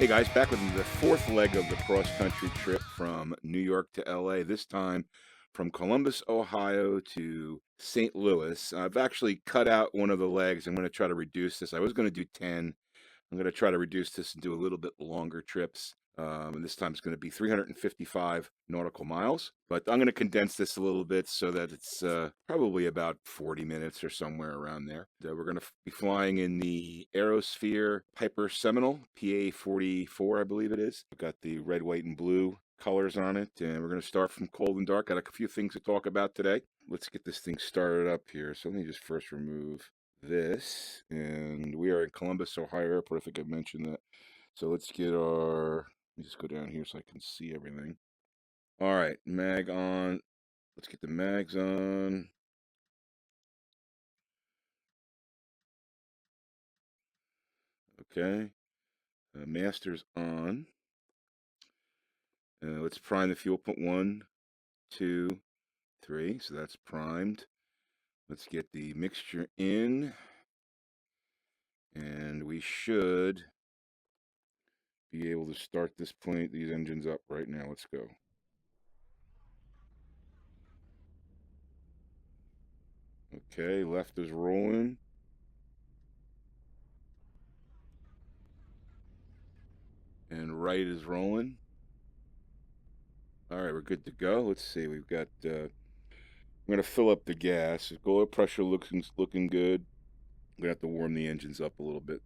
Hey guys, back with the fourth leg of the cross-country trip from New York to LA, this time from Columbus, Ohio to St. Louis. I've actually cut out one of the legs. I'm going to try to reduce this. I was going to do 10. I'm going to try to reduce this and do a little bit longer trips. And this time it's going to be 355 nautical miles. But I'm going to condense this a little bit so that it's probably about 40 minutes or somewhere around there. We're going to be flying in the AeroSphere Piper Seminole, PA-44, I believe it is. We've got the red, white, and blue colors on it. And we're going to start from cold and dark. Got a few things to talk about today. Let's get this thing started up here. So let me just first remove this, and we are in Columbus, Ohio Airport. I think I mentioned that. So let's get our, let me just go down here so I can see everything. All right, mag on. Let's get the mags on. Okay, master's on. Let's prime the fuel. Put 1, 2, 3. So that's primed. Let's get the mixture in, and we should be able to start these engines up right now. Let's go. Okay, left is rolling. And right is rolling. All right, we're good to go. Let's see. We've got, I'm going to fill up the gas. The oil pressure looking good. I'm going to have to warm the engines up a little bit.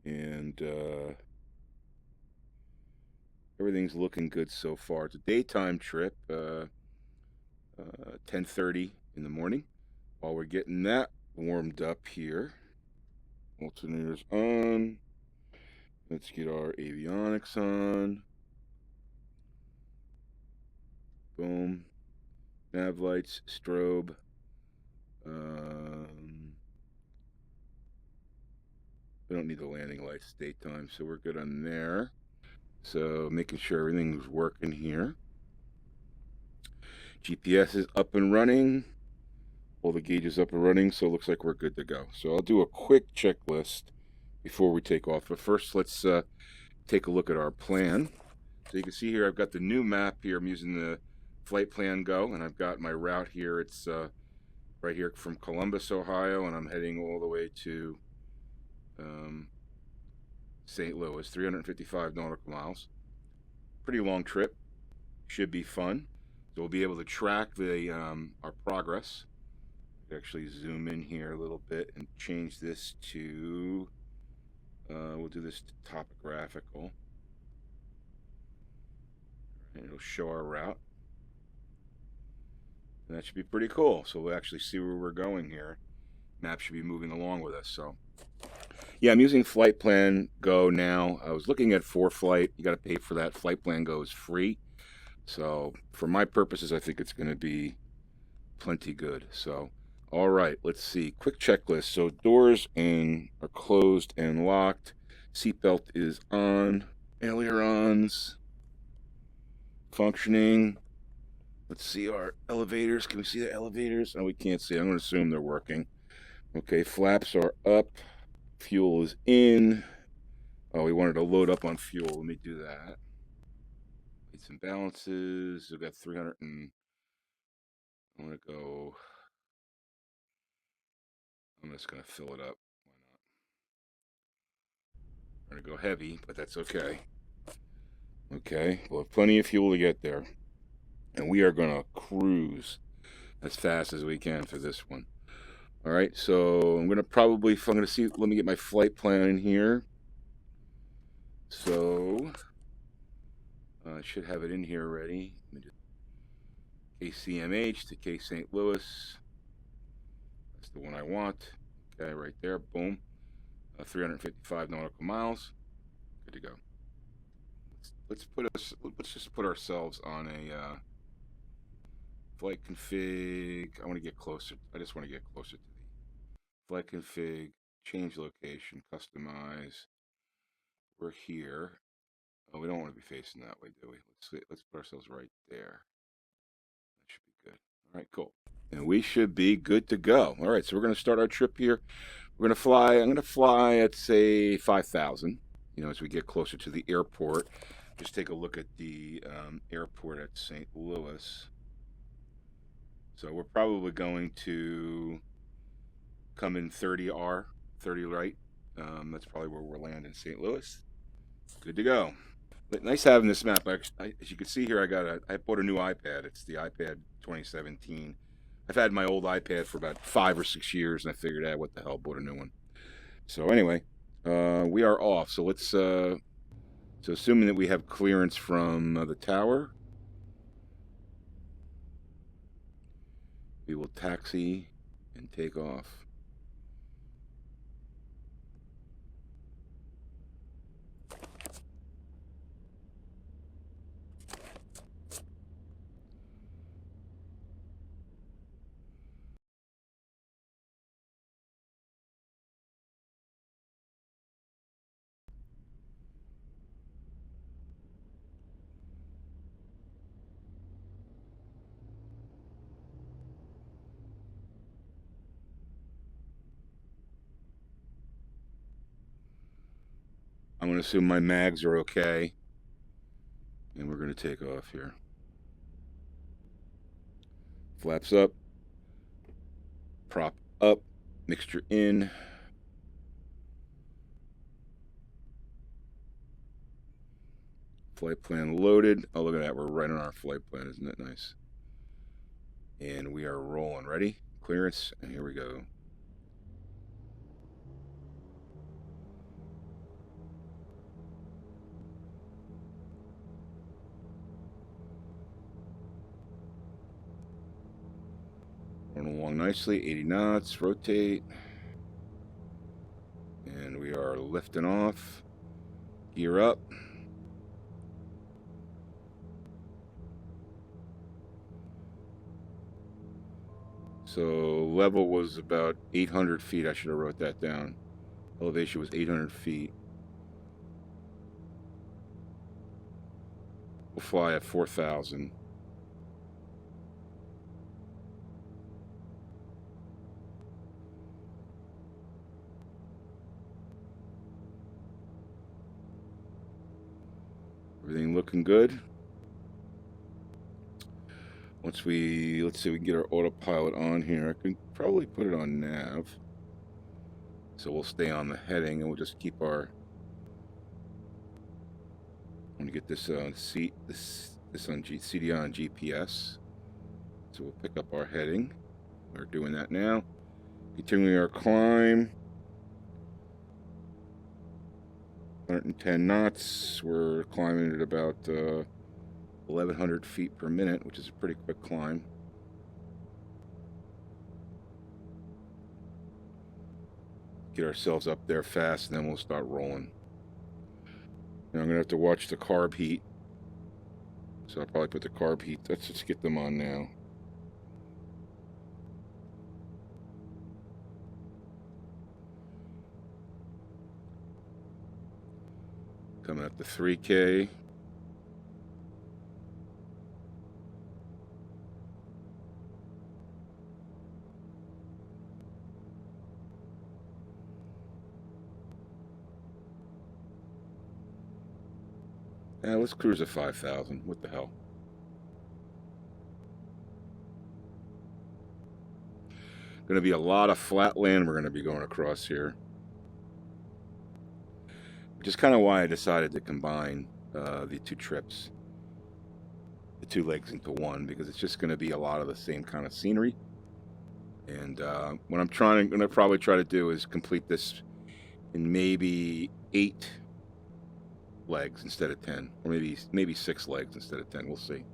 And everything's looking good so far. It's a daytime trip, 10:30 in the morning. While we're getting that warmed up here, alternators on. Let's get our avionics on. Boom. Nav lights, strobe. We don't need the landing lights daytime, so we're good on there. So making sure everything's working here. GPS is up and running. All the gauges up and running, so it looks like we're good to go. So I'll do a quick checklist before we take off. But first, let's take a look at our plan. So you can see here, I've got the new map here. I'm using the FlytPlanGo, and I've got my route here. It's right here from Columbus, Ohio, and I'm heading all the way to St. Louis, 355 nautical miles. Pretty long trip. Should be fun. So we'll be able to track the our progress. Actually zoom in here a little bit and change this to we'll do this to topographical, and it'll show our route, and that should be pretty cool. So we'll actually see where we're going here. Map should be moving along with us. So yeah, I'm using FlightPlanGo now. I was looking at ForFlight. You got to pay for that. FlightPlanGo is free, so for my purposes I think it's going to be plenty good. So all right, let's see. Quick checklist. So doors are closed and locked. Seatbelt is on. Ailerons functioning. Let's see our elevators. Can we see the elevators? Oh, we can't see. I'm going to assume they're working. Okay, flaps are up. Fuel is in. Oh, we wanted to load up on fuel. Let me do that. Weights and balances. We've got 300 and I'm going to go. I'm just going to fill it up. Why not? I'm going to go heavy, but that's okay. Okay, we'll have plenty of fuel to get there. And we are going to cruise as fast as we can for this one. All right, so I'm going to see, let me get my flight plan in here. So I should have it in here already. Let me just KCMH to K St. Louis. That's the one I want. Okay, right there, boom. 355 nautical miles. Good to go. Let's just put ourselves on a flight config. I want to get closer. I just want to get closer to the flight config. Change location. Customize. We're here. Oh, we don't want to be facing that way, do we? Let's put ourselves right there. That should be good. All right, cool. And we should be good to go. All right, so we're going to start our trip here. We're going to fly. I'm going to fly at say 5,000. as we get closer to the airport. Just take a look at the airport at St. Louis. So we're probably going to come in 30R, 30 right. That's probably where we'll land in St. Louis. Good to go. But nice having this map. As you can see here, I bought a new iPad. It's the iPad 2017. I've had my old iPad for about 5 or 6 years, and I figured, what the hell, bought a new one. So anyway, we are off. So let's, so assuming that we have clearance from the tower, we will taxi and take off. I'm going to assume my mags are okay, and we're going to take off here. Flaps up, prop up, mixture in. Flight plan loaded. Oh, look at that. We're right on our flight plan. Isn't that nice? And we are rolling. Ready? Clearance, and here we go. Rolling along nicely. 80 knots. Rotate. And we are lifting off. Gear up. So level was about 800 feet. I should have wrote that down. Elevation was 800 feet. We'll fly at 4,000. Everything looking good. Once we, let's see, we can get our autopilot on here. I can probably put it on nav. So we'll stay on the heading, and we'll just keep our, I'm gonna get this this on CDI on GPS. So we'll pick up our heading. We're doing that now. Continuing our climb. 110 knots. We're climbing at about 1,100 feet per minute, which is a pretty quick climb. Get ourselves up there fast, and then we'll start rolling. Now I'm gonna have to watch the carb heat. So I'll probably put the carb heat. Let's just get them on now. Coming up to 3K. Let's cruise at 5,000. What the hell? Going to be a lot of flat land we're going to be going across here. Which is kind of why I decided to combine the two trips, the two legs into one, because it's just going to be a lot of the same kind of scenery. And what I'm going to probably try to do is complete this in maybe 8 legs instead of 10, or maybe 6 legs instead of 10. We'll see.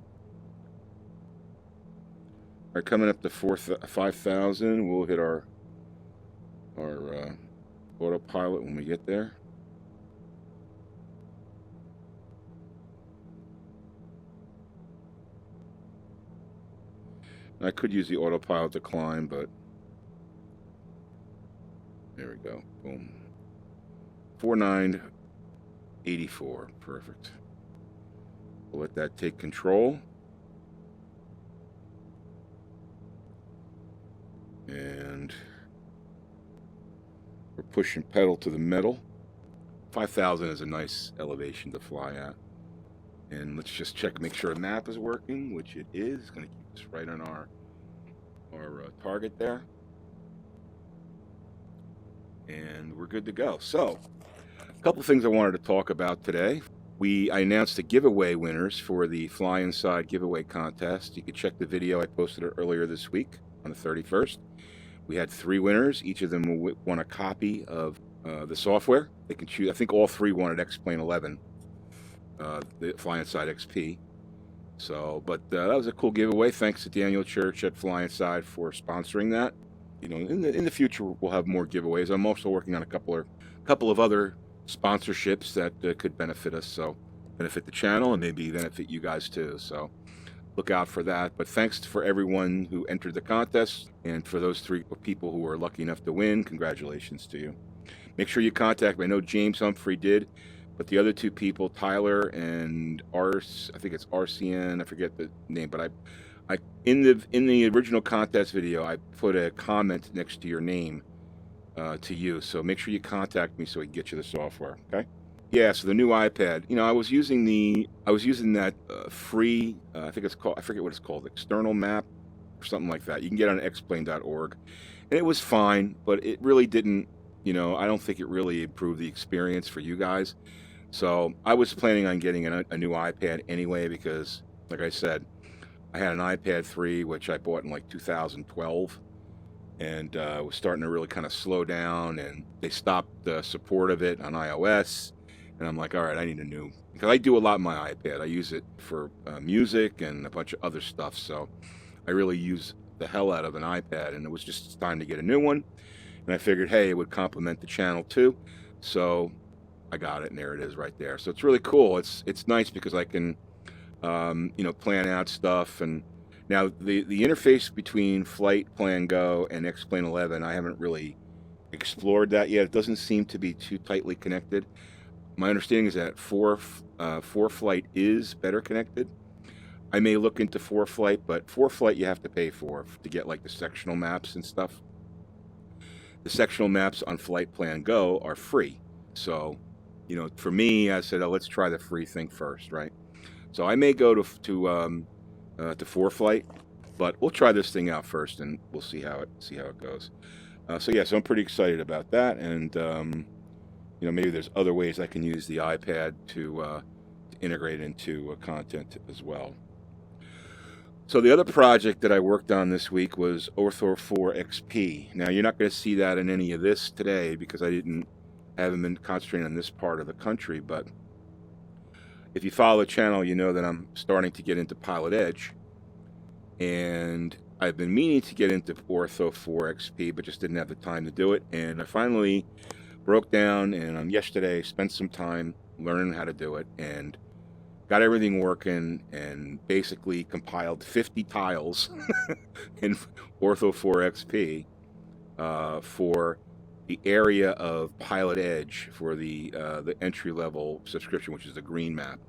All right, coming up to 5,000, we'll hit our autopilot when we get there. I could use the autopilot to climb, but there we go. Boom. 4984. Perfect. We'll let that take control. And we're pushing pedal to the metal. 5,000 is a nice elevation to fly at. And let's just check, make sure the map is working, which it is. It's going to keep us right on our target there. And we're good to go. So, a couple things I wanted to talk about today. I announced the giveaway winners for the Fly Inside giveaway contest. You can check the video. I posted it earlier this week on the 31st. We had 3 winners. Each of them won a copy of the software. They can choose. I think all 3 wanted X-Plane 11, the FlyInsideXP. So, but that was a cool giveaway. Thanks to Daniel Church at Fly Inside for sponsoring that. You know, in the future we'll have more giveaways. I'm also working on a couple of other sponsorships that could benefit us, so benefit the channel and maybe benefit you guys too. So look out for that. But thanks for everyone who entered the contest, and for those 3 people who were lucky enough to win, congratulations to you. Make sure you contact me. I know James Humphrey did, but the other 2 people, Tyler and I think it's RCN, I forget the name, but I in the original contest video, I put a comment next to your name to you. So make sure you contact me so we can get you the software. Okay. Yeah. So the new iPad. You know, I was using that free. I think it's called. I forget what it's called. External map or something like that. You can get on xplane.org, and it was fine, but it really didn't. You know, I don't think it really improved the experience for you guys. So I was planning on getting a new iPad anyway because, like I said, I had an iPad 3 which I bought in like 2012. And was starting to really kind of slow down, and they stopped the support of it on iOS. And I'm like, all right, I need a new, because I do a lot on my iPad. I use it for music and a bunch of other stuff. So I really use the hell out of an iPad, and it was just time to get a new one. And I figured, hey, it would complement the channel too. So I got it, and there it is right there. So it's really cool. It's nice because I can, you know, plan out stuff. And now, the interface between FltPlanGo and X-Plane 11, I haven't really explored that yet. It doesn't seem to be too tightly connected. My understanding is that 4Flight is better connected. I may look into 4Flight, but 4Flight you have to pay for to get like the sectional maps and stuff. The sectional maps on FltPlanGo are free. So, you know, for me, I said, oh, let's try the free thing first, right? So I may go to 4Flight, but we'll try this thing out first, and we'll see how it goes. So yeah, so I'm pretty excited about that, and you know, maybe there's other ways I can use the iPad to integrate into content as well. So the other project that I worked on this week was Ortho4XP. Now you're not going to see that in any of this today because I haven't been concentrating on this part of the country, but if you follow the channel, you know that I'm starting to get into PilotEdge, and I've been meaning to get into Ortho4XP, but just didn't have the time to do it. And I finally broke down, and yesterday spent some time learning how to do it, and got everything working, and basically compiled 50 tiles in Ortho4XP for the area of PilotEdge for the entry-level subscription, which is the green map.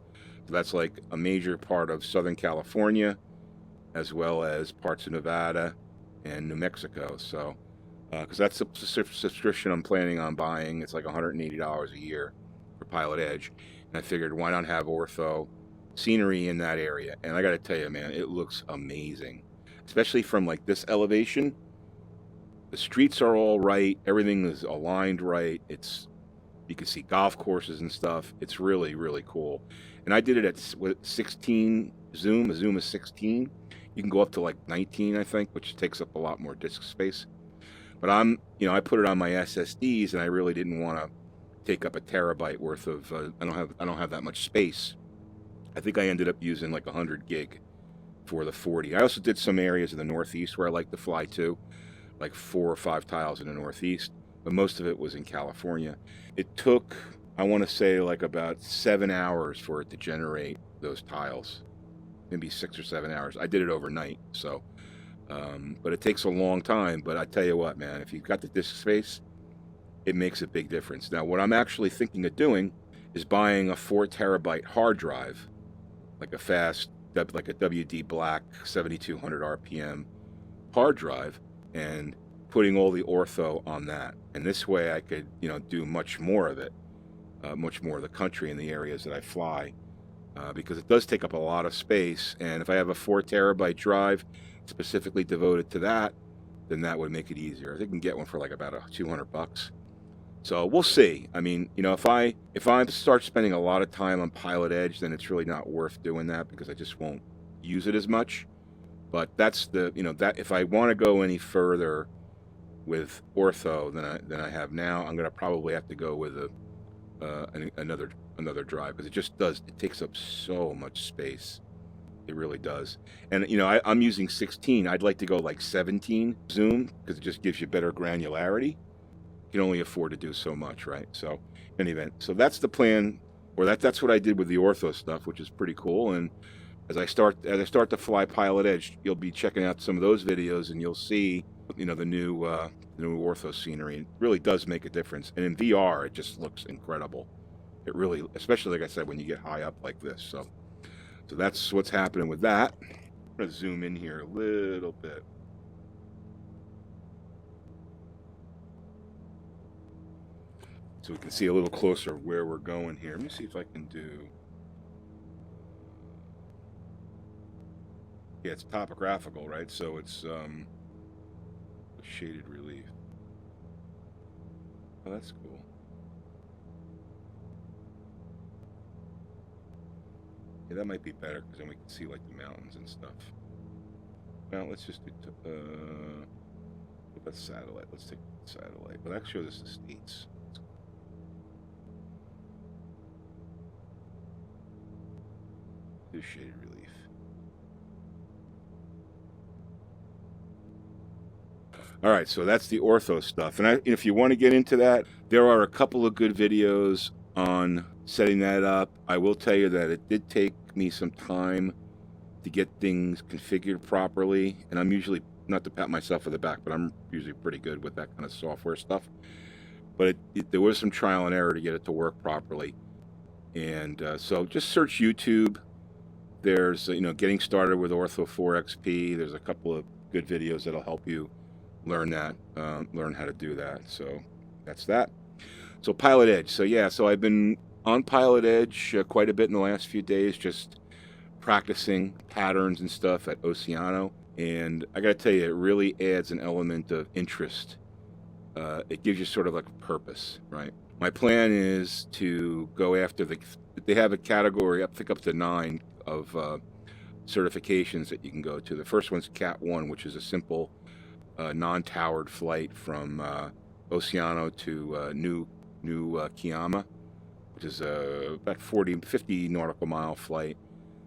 So that's like a major part of Southern California, as well as parts of Nevada and New Mexico. So, because that's the subscription I'm planning on buying. It's like $180 a year for PilotEdge, and I figured why not have ortho scenery in that area? And I got to tell you, man, it looks amazing, especially from like this elevation. The streets are all right. Everything is aligned right. You can see golf courses and stuff. It's really, really cool. And I did it at 16 zoom. A zoom is 16. You can go up to like 19, I think, which takes up a lot more disk space. But I put it on my SSDs, and I really didn't want to take up a terabyte worth of. I don't have that much space. I think I ended up using like 100 gig for the 40. I also did some areas in the Northeast where I like to fly to, like 4 or 5 tiles in the Northeast, but most of it was in California. It took, I want to say, like about 7 hours for it to generate those tiles, maybe 6 or 7 hours. I did it overnight, so, but it takes a long time. But I tell you what, man, if you've got the disk space, it makes a big difference. Now, what I'm actually thinking of doing is buying a 4 terabyte hard drive, like a fast, like a WD Black 7200 RPM hard drive, and putting all the ortho on that. And this way I could, do much more of it. much more of the country in the areas that I fly, because it does take up a lot of space. And if I have a 4 terabyte drive specifically devoted to that, then that would make it easier. I think you can get one for like about $200. So we'll see. I mean, you know, if I start spending a lot of time on PilotEdge, then it's really not worth doing that because I just won't use it as much. But that's the, you know, that if I want to go any further with Ortho than I have now, I'm going to probably have to go with another drive, because it takes up so much space. It really does. And, you know, I'm using 16. I'd like to go like 17 zoom because it just gives you better granularity. You can only afford to do so much, right? So in any event, so that's the plan, or that's what I did with the Ortho stuff, which is pretty cool. And as I start to fly PilotEdge, you'll be checking out some of those videos, and you'll see, you know, the new Ortho scenery. It really does make a difference. And in VR, it just looks incredible. It really, especially like I said, when you get high up like this. So that's what's happening with that. I'm gonna zoom in here a little bit. So we can see a little closer where we're going here. Let me see if I can do... Yeah, it's topographical, right? So it's shaded relief. Oh, that's cool. Yeah, that might be better because then we can see like the mountains and stuff. Now let's just do that's satellite. Let's take satellite. But that shows us the states. Do shaded relief. All right, so that's the Ortho stuff. And if you want to get into that, there are a couple of good videos on setting that up. I will tell you that it did take me some time to get things configured properly. And I'm usually, not to pat myself on the back, but I'm usually pretty good with that kind of software stuff. But there was some trial and error to get it to work properly. And so just search YouTube. There's, you know, getting started with Ortho4XP. There's a couple of good videos that'll help you learn that, learn how to do that. So that's that. So PilotEdge. So yeah, so I've been on PilotEdge quite a bit in the last few days, just practicing patterns and stuff at Oceano. And I got to tell you, it really adds an element of interest. It gives you sort of like a purpose, right? My plan is to go after they have a category, I think up to 9 of certifications that you can go to. The first one's Cat 1, which is a simple non-towered flight from Oceano to New Kiama, which is about 50 nautical mile flight.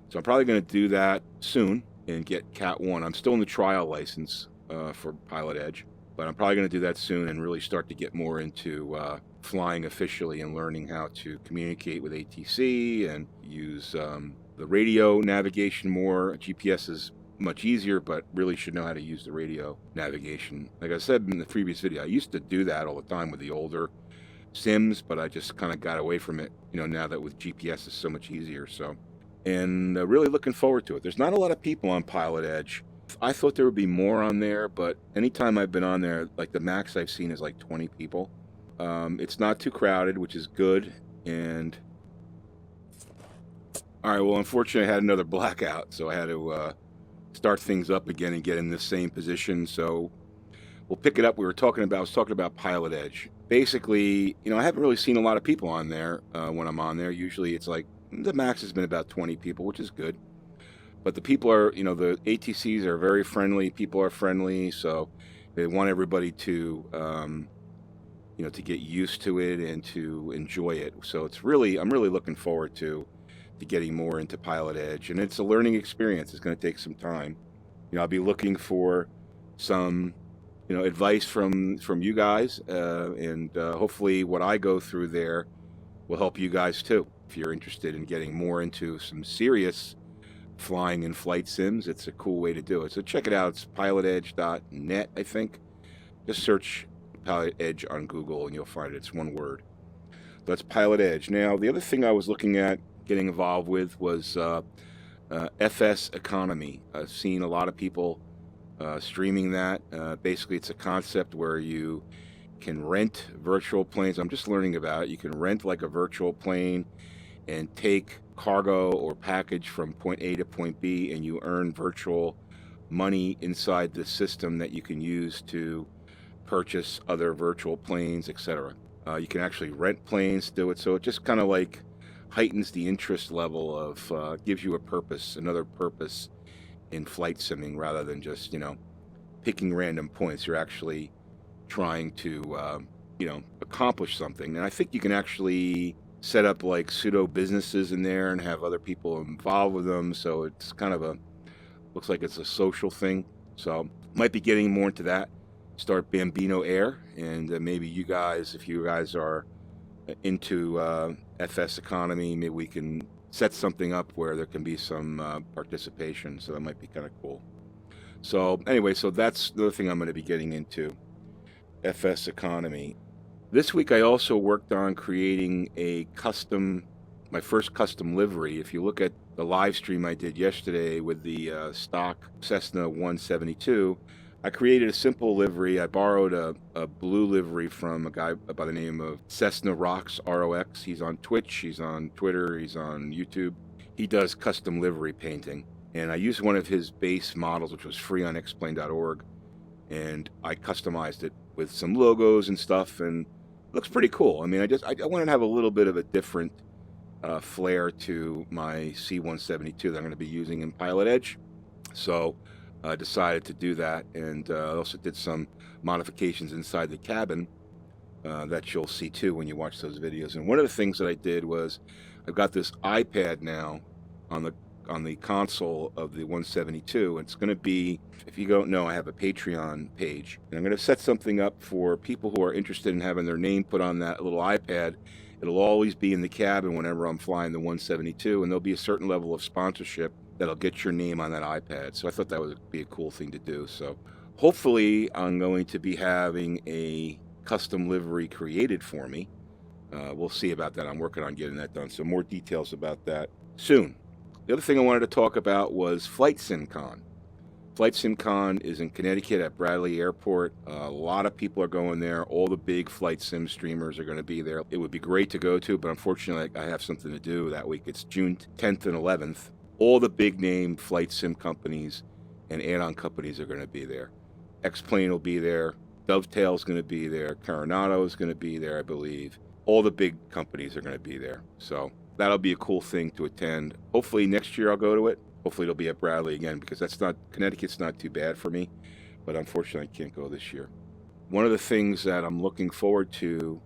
So I'm probably going to do that soon and get Cat 1. I'm still in the trial license for PilotEdge, but I'm probably going to do that soon and really start to get more into flying officially and learning how to communicate with ATC and use the radio navigation more. GPS is much easier, but really should know how to use the radio navigation. Like I said in the previous video, I used to do that all the time with the older sims, but I just kind of got away from it, you know, now that with GPS is so much easier. So, and really looking forward to it. There's not a lot of people on PilotEdge. I thought there would be more on there, but anytime I've been on there, like the max I've seen is like 20 people. It's not too crowded, which is good. And all right, well, unfortunately I had another blackout, so I had to start things up again and get in the same position. So we'll pick it up. I was talking about PilotEdge. Basically, you know, I haven't really seen a lot of people on there when I'm on there. Usually it's like the max has been about 20 people, which is good. But the people are, you know, the ATCs are very friendly. People are friendly, so they want everybody to, you know, to get used to it and to enjoy it. So it's really, I'm really looking forward to getting more into PilotEdge, and it's a learning experience. It's going to take some time. You know, I'll be looking for some, you know, advice from you guys, and hopefully what I go through there will help you guys too. If you're interested in getting more into some serious flying and flight sims, it's a cool way to do it. So check it out. It's pilotedge.net, I think. Just search PilotEdge on Google and you'll find it. It's one word. That's PilotEdge. Now, the other thing I was looking at getting involved with was FSEconomy. I've seen a lot of people streaming that. Basically, it's a concept where you can rent virtual planes. I'm just learning about it. You can rent like a virtual plane and take cargo or package from point A to point B, and you earn virtual money inside the system that you can use to purchase other virtual planes, etc. You can actually rent planes to do it, so it just kind of like heightens the interest level of gives you a purpose, another purpose in flight simming, rather than just picking random points. You're actually trying to accomplish something. And I think you can actually set up like pseudo businesses in there and have other people involved with them, so it's kind of looks like it's a social thing. So might be getting more into that. Start Bambino Air, and maybe you guys, if you guys are into FSEconomy, maybe we can set something up where there can be some participation. So that might be kind of cool. So anyway, so that's the other thing I'm going to be getting into, FSEconomy. This week I also worked on creating my first custom livery. If you look at the live stream I did yesterday with the stock Cessna 172, I created a simple livery. I borrowed a blue livery from a guy by the name of Cessna Rocks, ROX. He's on Twitch, he's on Twitter, he's on YouTube. He does custom livery painting. And I used one of his base models, which was free on xplane.org. And I customized it with some logos and stuff, and it looks pretty cool. I mean, I wanted to have a little bit of a different flair to my C-172 that I'm going to be using in PilotEdge. So I decided to do that, and I also did some modifications inside the cabin that you'll see too when you watch those videos. And one of the things that I did was I've got this iPad now on the console of the 172. It's going to be, if you don't know, I have a Patreon page, and I'm going to set something up for people who are interested in having their name put on that little iPad. It'll always be in the cabin whenever I'm flying the 172, and there'll be a certain level of sponsorship that'll get your name on that iPad. So I thought that would be a cool thing to do. So hopefully I'm going to be having a custom livery created for me. We'll see about that. I'm working on getting that done. So more details about that soon. The other thing I wanted to talk about was FlightSimCon. FlightSimCon is in Connecticut at Bradley Airport. A lot of people are going there. All the big flight sim streamers are going to be there. It would be great to go to, but unfortunately I have something to do that week. It's June 10th and 11th. All the big name flight sim companies and add-on companies are going to be there. X-Plane will be there. Dovetail's going to be there. Coronado is going to be there, I believe. All the big companies are going to be there. So that'll be a cool thing to attend. Hopefully next year I'll go to it. Hopefully it'll be at Bradley again, because Connecticut's not too bad for me, but unfortunately I can't go this year. One of the things that I'm looking forward to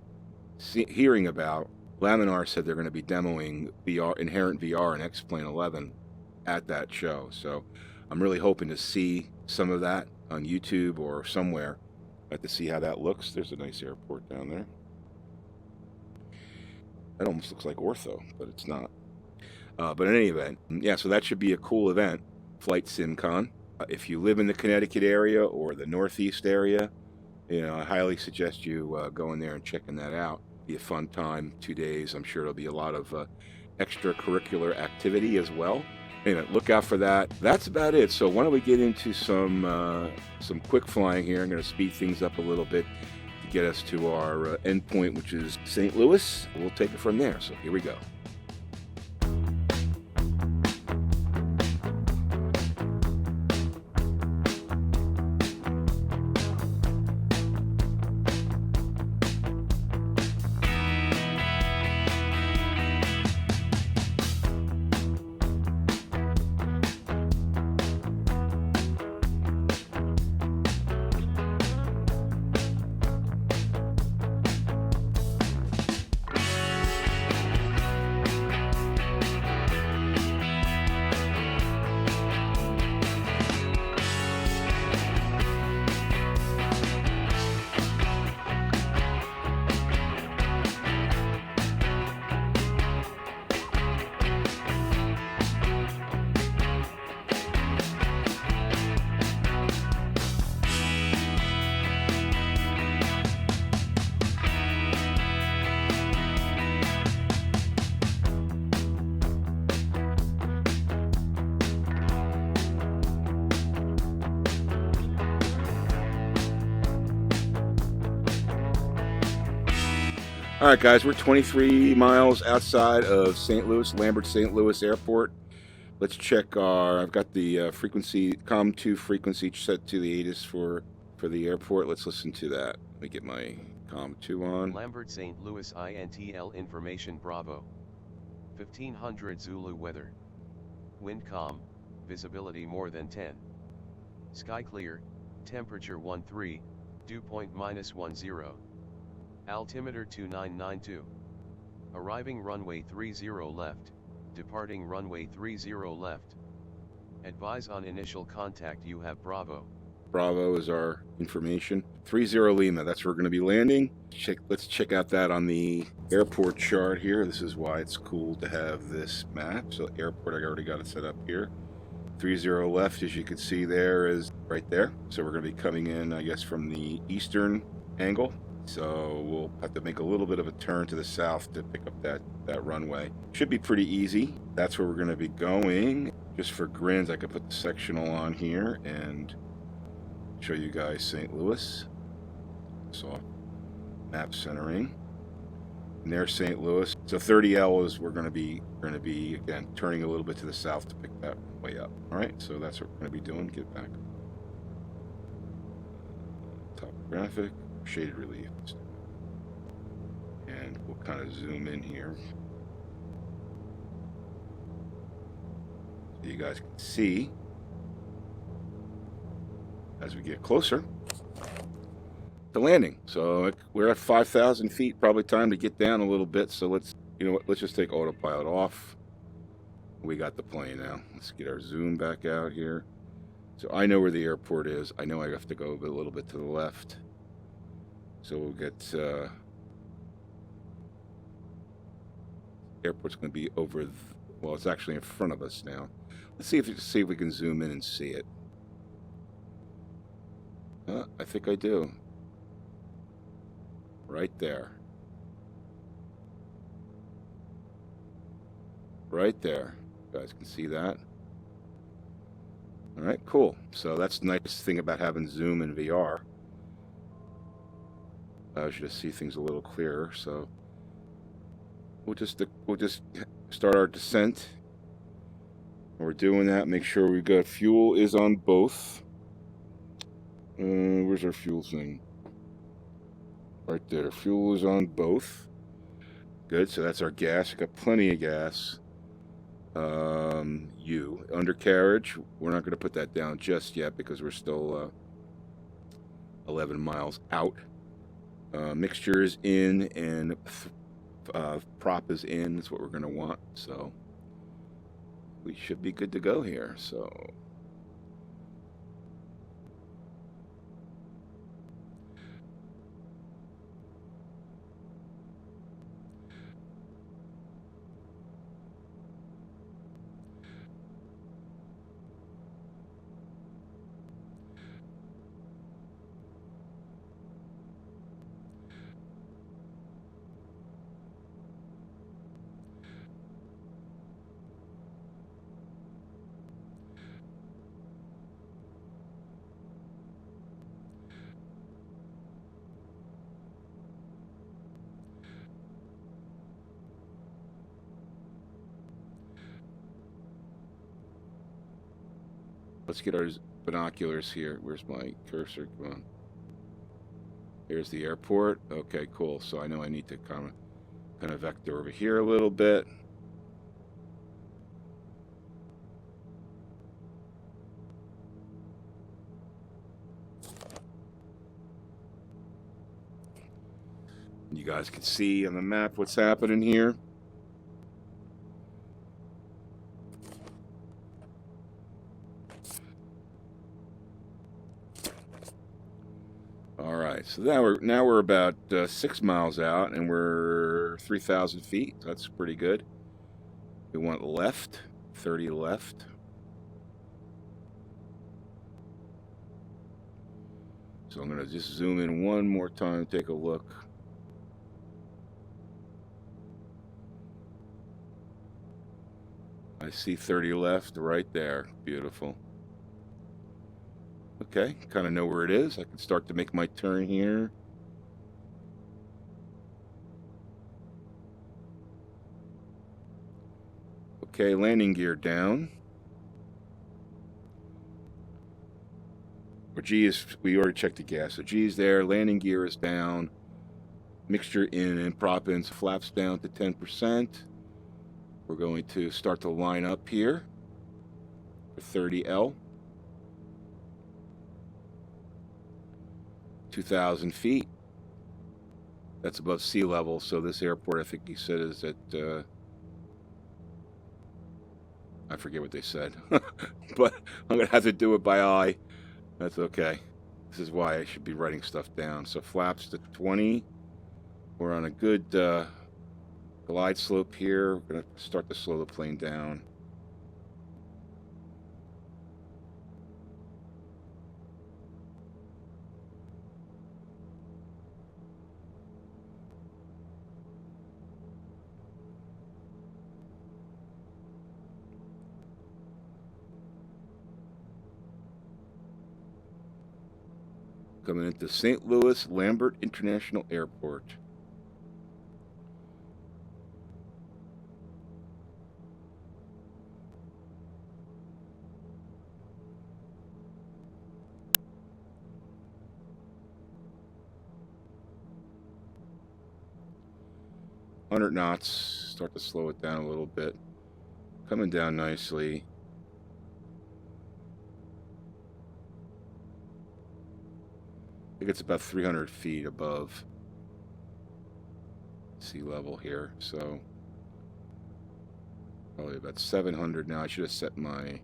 hearing about, Laminar said they're going to be demoing inherent VR in X-Plane 11 at that show. So I'm really hoping to see some of that on YouTube or somewhere to see how that looks. There's a nice airport down there. That almost looks like Ortho, but it's not. But in any event, yeah, so that should be a cool event, FlightSimCon. If you live in the Connecticut area or the Northeast area, I highly suggest you going there and checking that out. Be a fun time, 2 days. I'm sure it'll be a lot of extracurricular activity as well. Anyway, look out for that. That's about it. So why don't we get into some quick flying here. I'm going to speed things up a little bit to get us to our endpoint, which is St. Louis. We'll take it from there. So here we go. All right, guys, we're 23 miles outside of St. Louis, Lambert St. Louis Airport. Let's check our, I've got the frequency, COM2 frequency set to the ATIS for the airport. Let's listen to that. Let me get my COM2 on. Lambert St. Louis INTL information Bravo. 1500 Zulu weather. Wind calm, visibility more than 10. Sky clear, temperature 13, dew point -10. Altimeter 2992. Arriving runway 30 left, departing runway 30 left. Advise on initial contact you have Bravo. Bravo is our information. 30 Lima, that's where we're going to be landing. Let's check out that on the airport chart here. This is why it's cool to have this map. So airport, I already got it set up here. 30 left, as you can see there, is right there. So we're going to be coming in, I guess, from the eastern angle. So we'll have to make a little bit of a turn to the south to pick up that runway. Should be pretty easy. That's where we're going to be going. Just for grins, I could put the sectional on here and show you guys St. Louis. So map centering. And there's St. Louis. So 30L is we're going to be again turning a little bit to the south to pick that way up. All right, so that's what we're going to be doing. Get back. Topographic, shaded relief, and we'll kind of zoom in here so you guys can see as we get closer. The landing. So we're at 5,000 feet. Probably time to get down a little bit. So let's just take autopilot off. We got the plane now. Let's get our zoom back out here. So I know where the airport is. I know I have to go a little bit to the left. So we'll get airport's going to be over. Well, it's actually in front of us now. Let's see if we can zoom in and see it. I think I do. Right there. Right there. You guys can see that. All right, cool. So that's the nice thing about having Zoom and VR. Allows you to see things a little clearer. So we'll just start our descent. We're doing that. Make sure we got fuel is on both. Where's our fuel thing? Right there. Fuel is on both. Good. So that's our gas. We got plenty of gas. Undercarriage. We're not going to put that down just yet because we're still 11 miles out. Mixture is in and prop is in. That's what we're going to want. So we should be good to go here. So let's get our binoculars here. Where's my cursor? Come on. Here's the airport. Okay, cool. So I know I need to kind of vector over here a little bit. You guys can see on the map what's happening here. All right, so now we're about 6 miles out, and we're 3,000 feet. So that's pretty good. We want left, 30 left. So I'm going to just zoom in one more time, take a look. I see 30 left right there. Beautiful. Okay, kind of know where it is. I can start to make my turn here. Okay, landing gear down. Or G is, we already checked the gas, so G is there, landing gear is down, mixture in and prop ins, flaps down to 10%. We're going to start to line up here for 30L. 2,000 feet. That's above sea level, so this airport, I think he said, is at, I forget what they said, but I'm going to have to do it by eye. That's okay. This is why I should be writing stuff down. So flaps to 20. We're on a good glide slope here. We're going to start to slow the plane down. Coming into St. Louis Lambert International Airport. $100 knots. Start to slow it down a little bit. Coming down nicely. I think it's about 300 feet above sea level here, so probably about 700 now. I should have set my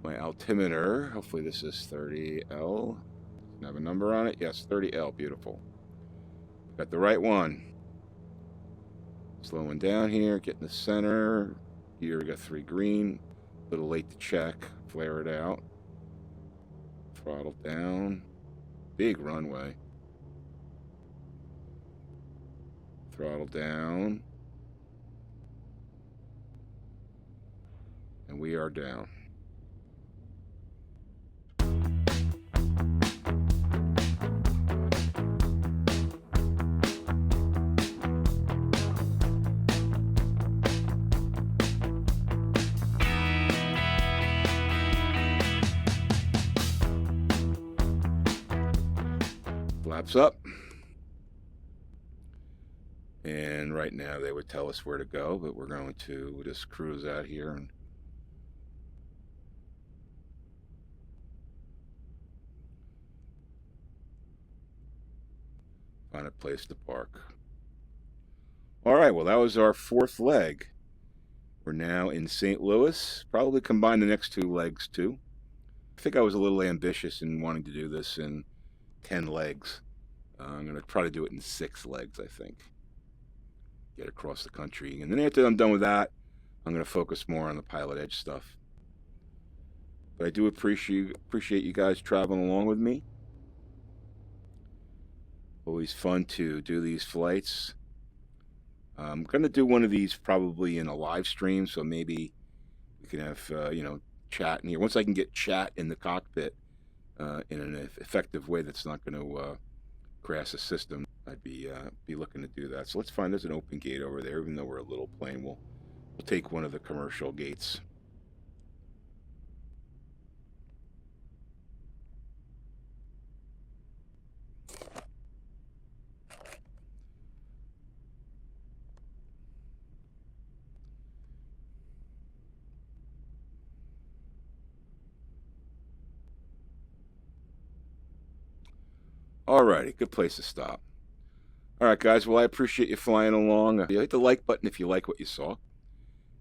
altimeter. Hopefully this is 30L. Doesn't have a number on it. Yes, 30L. Beautiful. Got the right one. Slowing down here, getting the center. Here we got 3 green. A little late to check. Flare it out. Throttle down. Big runway. Throttle down. And we are down. Flaps up. And right now they would tell us where to go, but we're going to just cruise out here and find a place to park. All right, well, that was our 4th leg. We're now in St. Louis. Probably combine the next 2 legs too. I think I was a little ambitious in wanting to do this in 10 legs. I'm going to try to do it in 6 legs, I think. Get across the country. And then after I'm done with that, I'm going to focus more on the PilotEdge stuff. But I do appreciate you guys traveling along with me. Always fun to do these flights. I'm going to do one of these probably in a live stream, so maybe we can have, chat in here. Once I can get chat in the cockpit in an effective way that's not going to crash the system, I'd be looking to do that. So let's find, there's an open gate over there. Even though we're a little plane, we'll take one of the commercial gates. Alrighty, good place to stop. Alright guys, well I appreciate you flying along. Hit the like button if you like what you saw.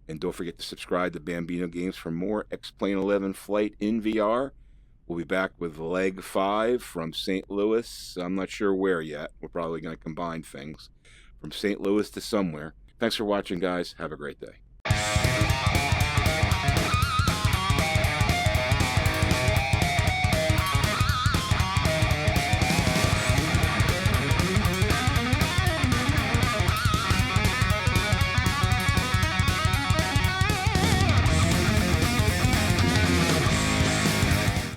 And don't forget to subscribe to Bambino Games for more X-Plane 11 flight in VR. We'll be back with leg 5 from St. Louis. I'm not sure where yet. We're probably going to combine things from St. Louis to somewhere. Thanks for watching guys. Have a great day.